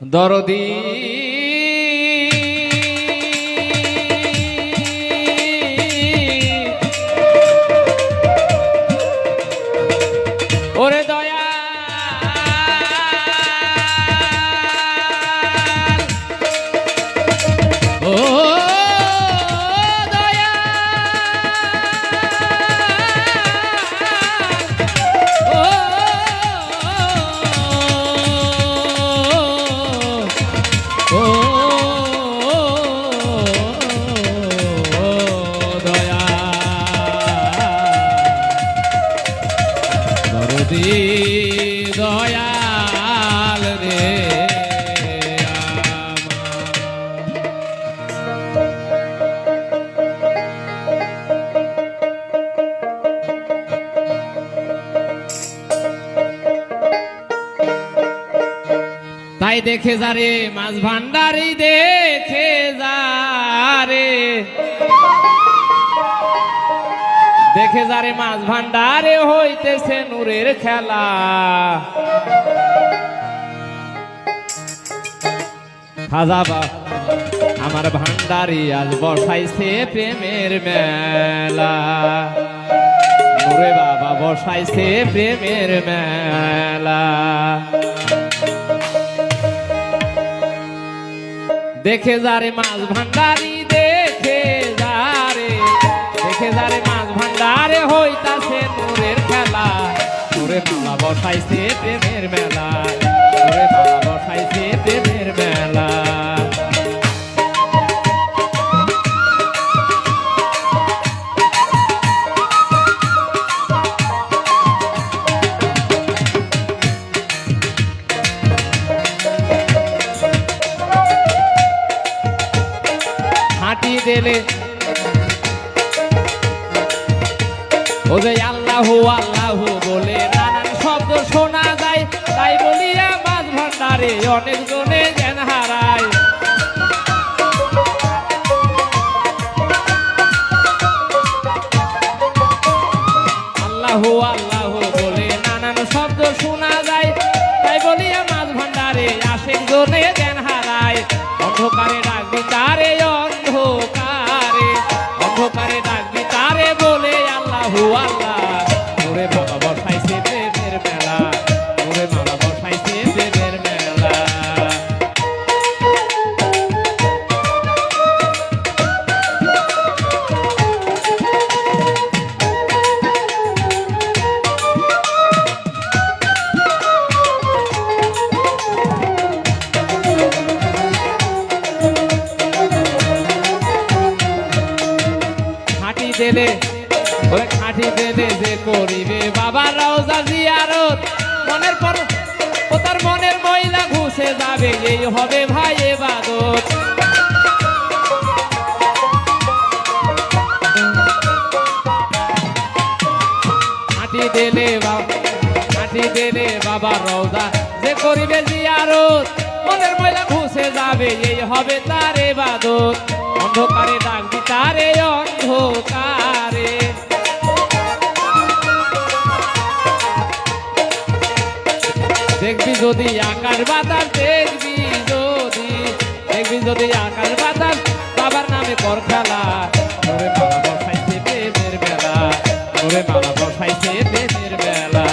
দরদি ওরে দয়া ও দয়া ও ও দয়া দরদি দয়াল রে তাই দেখে যারে মাছ ভান্ডারি দেখে যারে দেখে যারে মাছ ভান্ডারে হইতেছে নূরের খেলা খাজাবা আমার ভান্ডারি আজ বসাইছে প্রেমের মেলা নূরে বাবা বসাইছে প্রেমের মেলা দেখে যারে মাছ ভান্ডারি দেখে যারে মাছ ভান্ডারে হইতাছে নূরের খেলা নূরে মালা বসাইছে প্রেমের মেলা নূরে মালা বসাইছে প্রেমের মেলা হাঁটি দিলে ও যে আল্লাহু আল্লাহু বলে নানান শব্দ শোনা যায় তাই বলিয়া মাছ ভান্ডারে অনেক জনে জ্ঞান হারায় আল্লাহু আল্লাহু বলে নানান শব্দ শোনা যায় তাই বলিয়া মাছ ভান্ডারে আশেক জনে জ্ঞান হারায় অন্ধকারে ডাকবি তারে অন্ধকারে অন্ধকারে ডাকবি তারে বলে আল্লাহু আল্লাহ ওরে বাবা বসাইছে প্রেমের মেলা ওরে মালা বসাইছে প্রেমের মেলা দেলে ওরে খাঁটি দেলে যে করিবে বাবার রওজা জিয়ারত মনের পর ও তার মনের ময়লা ঘুষে যাবে এই হবে ভাই ইবাদত খাঁটি দেলে বাবার রওজা যে করিবে জিয়ারত মনের ময়লা ঘুষে যাবে এই হবে তার ইবাদত অন্ধকারে ডাকবি তারে অন্ধকারে দেখবি যদি আকাশ বাতাস দেখবি যদি আকাশ বাতাস বাবার নামে কর খেলা ওরে মালা বসাইছে প্রেমের মেলা ওরে মালা বসাইছে প্রেমের মেলা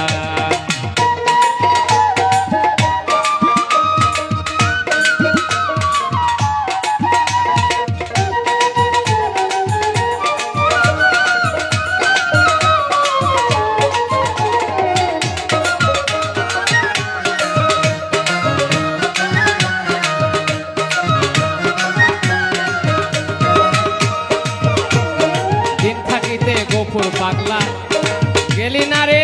গেলি না রে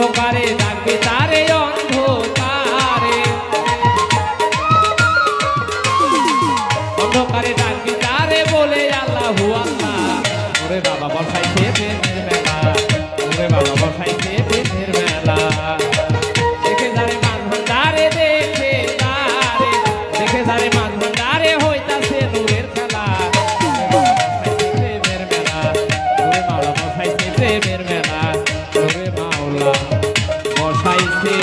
অন্ধকারে ডাকবি তারে অন্ধকারে, অন্ধকারে ডাকবি তারে বলে আল্লাহু আল্লাহ। ওরে বাবা বসাইছে প্রেমের মেলা, ওরে বাবা বসাইছে প্রেমের মেলা। দেখে যারে মাঝ ভান্ডারে, দেখে যারে, দেখে যারে মাঝ ভান্ডারে হইতাছে নূরের খেলা। ওরে বাবা বসাইছে প্রেমের মেলা, ওরে মাওলা বসাইছে প্রেমের মেলা, ওরে মাওলা বসাইছে